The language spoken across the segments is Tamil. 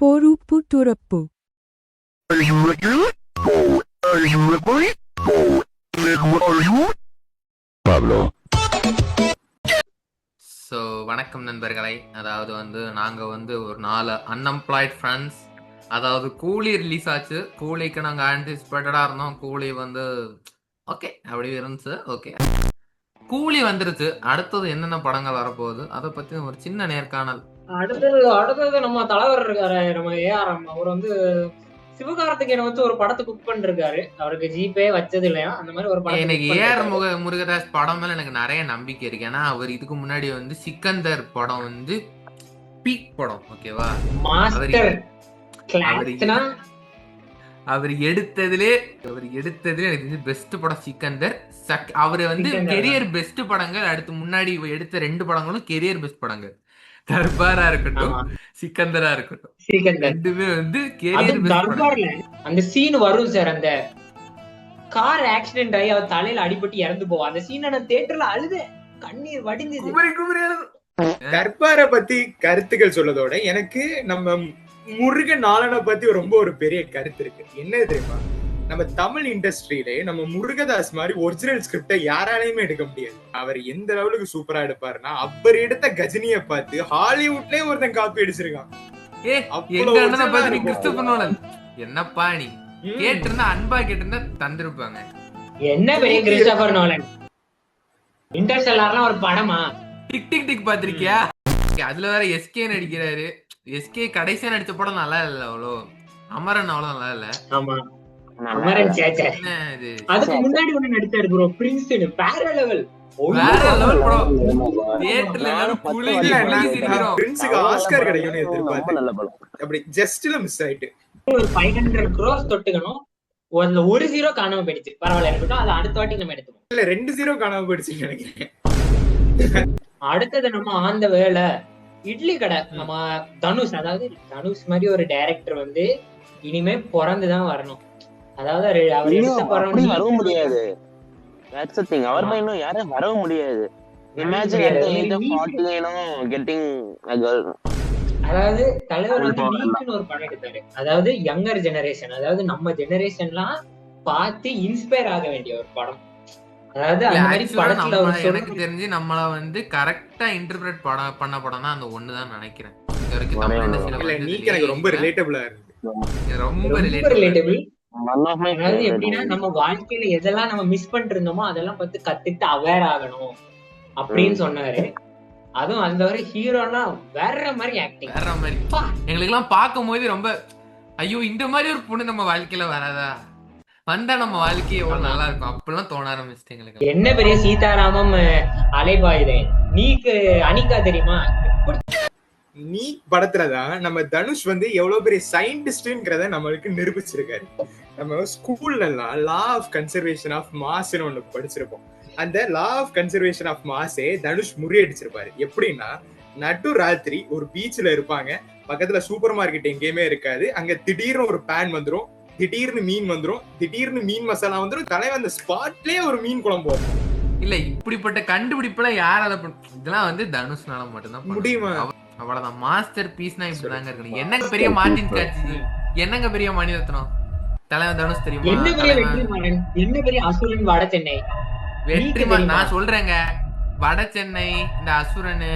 போருப்பு துறப்பு. ஸோ வணக்கம் நண்பர்களை. அதாவது நாங்கள் ஒரு 4 அன்எம்ப்ளாய்ட் ஃப்ரெண்ட்ஸ். அதாவது கூலி ரிலீஸ் ஆச்சு. கூலிக்கு நாங்கள் ஆன்டிசிபேட்டடாக இருந்தோம். கூலி ஓகே அப்படி இருந்துச்சு. ஓகே கூலி வந்துருச்சு. அடுத்தது என்னென்ன படங்கள் வரப்போகுது அதை பற்றி ஒரு சின்ன நேர்காணல். அடுத்தது நம்ம தலைவர் இருக்காரு, நம்ம ஏஆர்எம். அவர் சிவகார்த்திகேயனை வச்சு ஒரு படத்தை குக் பண்ணிருக்காரு. அவருக்கு ஜிபே வச்சது இல்லையா, அந்த மாதிரி ஒரு படம். எனக்கு ஏஆர் முருகதாஸ் படம் மேல எனக்கு நிறைய நம்பிக்கை இருக்கு. ஏன்னா அவர் இதுக்கு முன்னாடி சிக்கந்தர் படம் பீக் படம். ஓகேவா, அவர் எடுத்ததுலே எனக்கு பெஸ்ட் படம் சிக்கந்தர். அவரு கெரியர் பெஸ்ட் படங்கள். அடுத்து முன்னாடி எடுத்த 2 படங்களும் கெரியர் பெஸ்ட் படங்கள். தர்பாரா இருக்கட்டும், சிக்கந்தரா இருக்கட்டும், ரெண்டுமே கெரியர் தர்பார்ல அந்த சீன் வரும் சார். அந்த கார் ஆக்சிடென்ட் ஆகி அவர் தலையில அடிபட்டு இறந்து போவா. அந்த சீன் நான் தியேட்டர்ல அழுத, கண்ணீர் வடிந்தது. தர்பாரை பத்தி கருத்துக்கள் சொல்லதோட எனக்கு நம்ம முருகன் நாளனை பத்தி ரொம்ப ஒரு பெரிய கருத்து இருக்கு. என்ன தெரியுமா, நம்ம தமிழ் இண்டஸ்ட்ரியிலே நம்ம முருகதாஸ் மாதிரி ஒரிஜினல் ஸ்கிரிப்டை யாராலையுமே எடுக்க முடியாது. அவர் எந்த லெவலுக்கு சூப்பரா எடுப்பாருன்னா, அவர் எடுத்த கஜினிய பார்த்து ஹாலிவுட்லயே ஒருத்தன் காப்பி அடிச்சிருக்கான். என்னப்பா நீ கேட்டிருந்தா, அன்பா கேட்டிருந்தா தந்திருப்பாங்க. என்ன பெரிய கிறிஸ்டோபர் நோலன். இன்டர்ஸ்டெல்லார்லாம் ஒரு படமா? டிக் டிக் டிக் பாத்திருக்கியா? அதுல வேற எஸ்கே நடிக்கிறாரு. எஸ்கே கடைசியா நடிச்ச படம் நல்லா இல்ல அவ்வளோ. அமரன் அவ்வளவு நல்லா இல்ல. ஆமா, அமரன் சேச்சே. அதுக்கு முன்னாடி ஒண்ணு நடிச்சாரு ப்ரோ, பிரின்ஸ். வேற லெவல், வேற லெவல் ப்ரோ. தியேட்டர்ல எல்லாரும் புளிங்க சிரிக்கிறோம். பிரின்ஸ்க்கு ஆஸ்கார் கிடைக்கும்னு எதிர்பார்த்தேன். அப்படி ஜஸ்ட்ல மிஸ் ஆயிட்டு. ஒரு 500 crores தொட்டுக்கணும். அதுல 1 0 காணாம போயிடுச்சு. பரவாயில்ல, இருக்கட்டும். அது அடுத்த வாட்டி நம்ம எடுத்துக்கோம். இல்ல 2 0 காணாம போயிடுச்சுன்னு நினைக்கிறேன். அடுத்தது நம்ம ஆந்த வேலை இட்லி கடை. நம்ம தனுஷ், அதாவது தனுஷ் மாதிரி ஒரு டைரக்டர் இனிமே பிறந்துதான் வரணும். அதாவது அவர் எடுத்த படம் வரவும் முடியாது. That's the thing. அவர் இன்னும் யாரும் வரவும் முடியாது. Imagine at the age of 40 getting a girl. அதாவது தலைவர் நீக்குன்னு ஒரு படம் எடுத்தாரு. அதாவது யங்கர் ஜெனரேஷன், அதாவது நம்ம ஜெனரேஷன்லாம் பார்த்து இன்ஸ்பயர் ஆக வேண்டிய ஒரு படம். அதாவது அந்த மாதிரி படத்துல எனக்கு தெரிஞ்சு நம்மள கரெக்டா இன்டர்பிரேட் பண்ண படம்னா அந்த ஒண்ணுதான் நினைக்கிறேன். ரொம்ப ரிலேட்டபிளா இருக்கு. ரொம்ப ரிலேட்டபிள். அதாவது எப்படின்னா, நம்ம வாழ்க்கையில எதெல்லாம் நம்ம மிஸ் பண்ணிட்டு இருந்தோமோ அதெல்லாம் பார்த்து கத்துட்டு அவேர் ஆகணும் அப்படின்னு சொன்னாரு. அதுவும் அந்த ஒரு ஹீரோனா வேற மாதிரி ஆக்டிங், வேற மாதிரி. எங்களுக்கு எல்லாம் பார்க்கும் போது ரொம்ப ஐயோ, இந்த மாதிரி ஒரு பொண்ணு நம்ம வாழ்க்கையில வராதா, வந்தா நம்ம வாழ்க்கையை எவ்வளவு நல்லா இருக்கும் அப்படிலாம் தோண ஆரம்பிச்சிட்டு எங்களுக்கு. என்ன பெரிய சீதாராமம் அலைபாயுதே. நீக்கு அனிகா தெரியுமா? நீ படத்துலதான் நம்ம தனுஷ் எவ்வளவு பெரிய சயின்டிஸ்ட்ங்கிறத நம்மளுக்கு நிரூபிச்சிருக்காரு. நம்ம ஸ்கூல்ல எல்லாம் லா ஆஃப் கன்சர்வேஷன் ஆஃப் மாஸ்ன்னு ஒண்ணு படிச்சிருப்போம். அந்த லா ஆஃப் கன்சர்வேஷன் ஆஃப் மாஸே தனுஷ் முறியடிச்சிருப்பாரு. எப்படின்னா, நடு ராத்திரி ஒரு பீச்ல இருப்பாங்க, பக்கத்துல சூப்பர் மார்க்கெட் எங்கேயுமே இருக்காது. அங்க திடீர்னு ஒரு பேன் வந்துரும், திடீர்னு மீன் வந்துரும், திடீர்னு மீன் மசாலா வந்துரும். தலைவன் அந்த ஸ்பாட்லயே ஒரு மீன் குழம்பு. இல்ல, இப்படிப்பட்ட கண்டுபிடிப்புலாம் யாரால இதெல்லாம் தனுஷ்னால மட்டும்தான் முடியுமா? அவ்வளவுதான். மாஸ்டர் பீஸ்னா இப்படிதாங்க இருக்கணும். என்னங்க பெரிய மார்டின் காட்சி, என்னங்க பெரிய மணிரத்னம், தலைவன் தனுஷ் தெரியுமா? என்ன பெரிய வெற்றிமாறன், என்ன பெரிய அசுரன், வட சென்னை வெற்றிமாறன். நான் சொல்றேங்க, வட சென்னை, இந்த அசுரன்,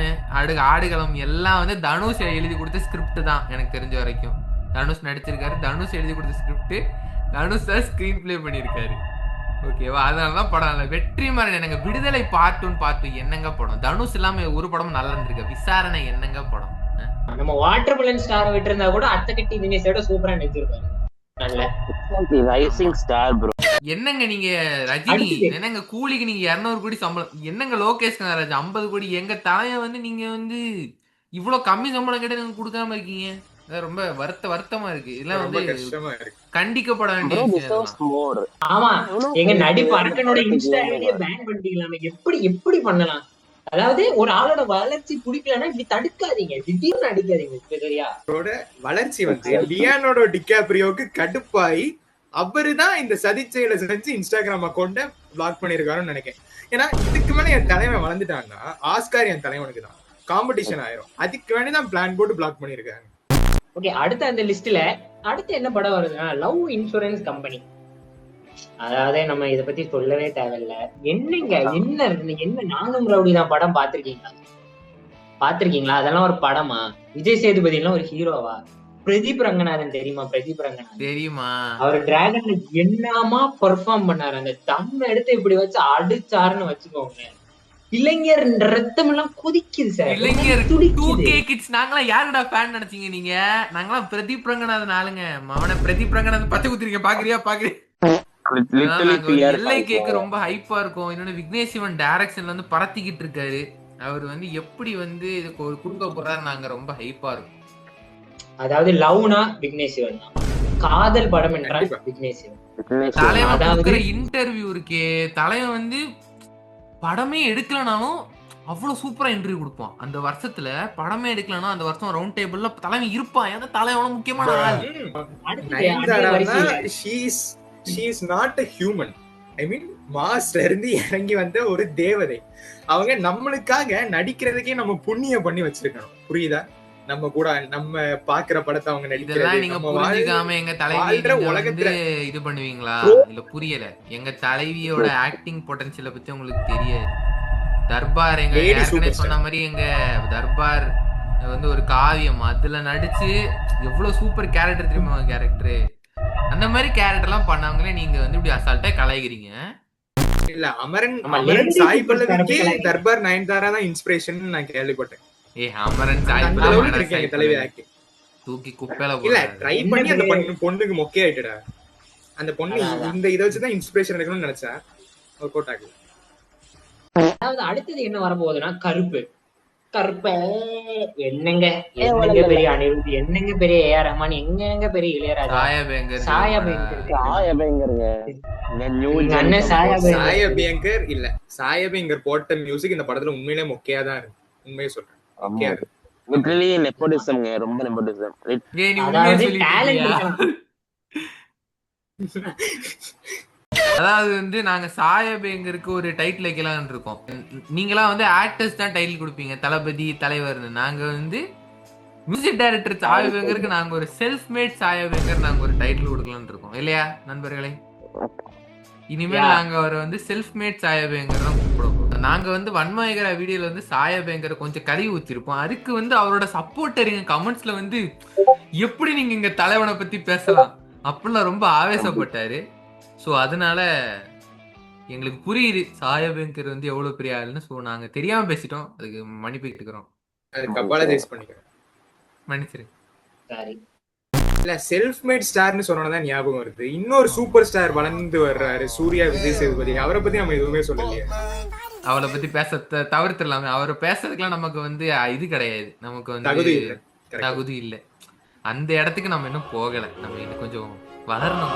ஆடுகளம் எல்லாம் தனுஷ் எழுதி கொடுத்த ஸ்கிரிப்ட் தான் எனக்கு தெரிஞ்ச வரைக்கும். தனுஷ் நடிச்சிருக்காரு, தனுஷ் எழுதி கொடுத்த ஸ்கிரிப்ட், தனுஷ் தான் ஸ்கிரீன் பிளே பண்ணிருக்காரு. ஓகேவா, அதனாலதான் படம் இல்ல. வெற்றிமாறன் எனக்கு விடுதலை பார்ட் 1 பார்ட் 2 என்னங்க படம். தனுஷ் இல்லாம ஒரு படமும் நல்லா இருந்திருக்கு. விசாரணை என்னங்க படம். நம்ம வாட்டர் மிலன் ஸ்டார் விட்டு இருந்தா கூட அத்தை கட்டி தினேஷோட சூப்பரா நடிச்சிருப்பாரு. என்னங்க நீங்க ரஜினி, என்னங்க கூலிக்கு நீங்க 200 கோடி சம்பளம், என்னங்க லோகேஷ் கனகராஜ் 50 கோடி, எங்க தலைய நீங்க இவ்வளவு கம்மி சம்பளம் கேட்டு நீங்க கொடுக்காம இருக்கீங்க. ரொம்ப வருத்தமா இருக்கு. இதெல்லாம் கண்டிக்கப்பட வேண்டிய விஷயம். ஆமா, எங்க நடிப்பு அரக்கனோட இன்ஸ்டா ஐடியை பேன் பண்ணிட்டீங்களாமே. எப்படி பண்ணலாம்? அதாவது ஒரு ஆளோட வளர்ச்சி பிடிக்கலன்னா இப்படி தடுக்காதீங்க, திடீர்னு அடிக்காதீங்க. சரியா, வளர்ச்சி லியானோட டிகாப்ரியோக்கு கடுப்பாயி அவருதான் இந்த சதி செயலை செஞ்சு இன்ஸ்டாகிராம் அக்கௌண்ட பிளாக் பண்ணிருக்காருன்னு நினைக்கிறேன். ஏன்னா இதுக்கு மேல என் தலைவன் வளர்ந்துட்டாங்கன்னா ஆஸ்கார் என் தலைவனுக்கு தான் காம்படிஷன் ஆயிரும். அதுக்கு வேண்டிதான் பிளான் போட்டு பிளாக் பண்ணிருக்காங்க. ஓகே, அடுத்த அந்த லிஸ்ட்ல அடுத்து என்ன படம் வருதுன்னா லவ் இன்சூரன்ஸ் கம்பெனி. அதாவது நம்ம இத பத்தி சொல்லவே தேவையில்ல. என்னங்க என்ன நானும் ரவுடி தான் படம் பாத்திருக்கீங்களா? அதெல்லாம் ஒரு படமா? விஜய் சேதுபதி எல்லாம் ஒரு ஹீரோவா? பிரதீப் ரங்கநாதன் தெரியுமா? பிரதீப் ரங்கநாதன் தெரியுமா? அவர் டிராகன்ல என்னமா பெர்ஃபார்ம் பண்ணாரு. அந்த தம் எடுத்து இப்படி வச்சு அடிச்சாருன்னு வச்சுக்கோங்க, இளைஞர் ரத்தம் எல்லாம் கொதிக்குது சார். இளைஞர் துடிக்குது. 2K கிட்ஸ் நாங்களாம் யாருடா ஃபேன் நினைச்சீங்க நீங்க? நாங்களாம் பிரதீப் ரங்கநாதன் ஆளுங்க. அவனை பிரதீப் ரங்கநாதன் பச்சை குத்திருக்க பாக்குறியா? எல்லை கேக்கு ரொம்ப ஹைப்பா இருக்கும். இன்னொன்னு விக்னேஷ் சிவன் டைரக்ஷன்ல வந்து பறத்திக்கிட்டு இருக்காரு. அவர் வந்து எப்படி வந்து இதுக்கு ஒரு குடுக்க போறாரு, நாங்க ரொம்ப ஹைப்பா இருக்கும். அதாவது லவ்னா விக்னேஷ் சிவன் தான், காதல் படம் என்றால் விக்னேஷ் சிவன். தலைவன் கொடுக்குற இன்டர்வியூ இருக்கே, தலைவன் வந்து படமே எடுக்கலனாலும் அவ்வளவு சூப்பரா இன்டர்வியூ கொடுப்பான். அந்த வருஷத்துல படமே எடுக்கலனா அந்த வருஷம் ரவுண்ட் டேபிள்ல தலைவன் இருப்பான். ஏன்னா தலைவன் முக்கியமான ஆள். she is not a human. I mean மாஸ்ல இருந்து இறங்கி வந்த ஒரு தேவதை. அவங்க நம்மளுக்காக நடிக்கிறதுக்கே நம்ம புண்ணியம் பண்ணி வச்சிருக்கணும். புரியுதா? நம்ம கூட நம்ம பாக்குற படத்தை அவங்க நடிக்கிறது நீங்க புரிஞ்சுக்காம எங்க தலைவி உலகத்துல இது பண்ணுவீங்களா? இல்ல புரியல. எங்க தலைவியோட ஆக்டிங் பொட்டன்ஷியலை பத்தி உங்களுக்கு தெரியாது. தர்பார் எங்க ஏற்கனவே சொன்ன மாதிரி எங்க தர்பார் வந்து ஒரு காவியம், அதுல நடிச்சு எவ்வளவு சூப்பர் கேரக்டர் தெரியுமா? கேரக்டர் அந்த மாதிரி கேரக்டர் எல்லாம் பண்ணவங்களே நீங்க வந்து இப்படி அசால்ட்டா கலாய்க்கிறீங்க. இல்ல அமரன் சாய் பல்லவிக்கு தர்பார் நயன்தாரா தான் இன்ஸ்பிரேஷன் நான் கேள்விப்பட்டேன். அமரன் சாய் பல்லவி தூக்கி குப்பையில இல்ல ட்ரை பண்ணி அந்த பொண்ணுக்கு மொக்கே ஆயிட்டுடா. அந்த பொண்ணு இந்த இதை வச்சுதான் இன்ஸ்பிரேஷன் எடுக்கணும்னு நினைச்சேன். அதாவது அடுத்தது என்ன வரப்போகுதுன்னா கருப்பு. என்னங்க பெரிய அனிருத், என்னங்க பெரிய ஏஆர் ரஹ்மான், எங்க பெரிய இளையராஜா, சாயபேங்கர் இல்ல சாயபேங்கர் போட்ட மியூசிக் இந்த படத்துல உண்மையிலே மொக்கையா தான் இருக்கு. உண்மையை சொல்றேன், மொக்கையா இருக்கு. ரொம்ப நெப்போட்டிசம். அதாவது வந்து நாங்க சாயபேங்கருக்கு ஒரு டைட்டில் வைக்கலாம்னு இருக்கோம். நீங்களாம் வந்து ஆக்டர்ஸ் தான் டைட்டில் கொடுப்பீங்க, தளபதி தலைவர்னு. நாங்க வந்து மியூசிக் டைரக்டர் சாயபேங்கருக்கு நாங்க ஒரு செல்ஃப் மேட் சாயபேங்கர் நாங்க ஒரு டைட்டில் கொடுக்கலாம்னு இருக்கோம். இல்லையா நண்பர்களே? இனிமேல் நாங்க அவரை வந்து செல்ஃப் மேட் சாயபேங்கர் தான் கூப்பிடுவோம். நாங்க வந்து வன்மயகர வீடியோல வந்து சாயபேங்கரை கொஞ்சம் கழுவி ஊத்திருப்போம். அதுக்கு வந்து அவரோட சப்போர்ட்டர் கமெண்ட்ஸ்ல வந்து எப்படி நீங்க இங்க தலைவனை பத்தி பேசலாம் அப்படிலாம் ரொம்ப ஆவேசப்பட்டாரு. ஸோ அதனால எங்களுக்கு புரியுது சாயபேங்கர் வந்து எவ்வளவு பெரிய ஆளுன்னு. ஸோ நாங்க தெரியாம பேசிட்டோம், அதுக்கு மன்னிப்பு கேட்டுக்கிறோம். மன்னிச்சிரு. இல்ல செல்ஃப் மேட் ஸ்டார்னு சொன்னதான் ஞாபகம் வருது. இன்னொரு சூப்பர் ஸ்டார் வளர்ந்து வர்றாரு, சூர்யா விஜய் சேதுபதி. அவரை பத்தி நம்ம எதுவுமே சொல்லலையே. அவரை பத்தி பேச தவிர்த்துலாமே. அவரை பேசுறதுக்குலாம் நமக்கு வந்து இது கிடையாது, நமக்கு வந்து தகுதி இல்லை. அந்த இடத்துக்கு நம்ம இன்னும் போகல. நம்ம இன்னும் கொஞ்சம் வளரணும்.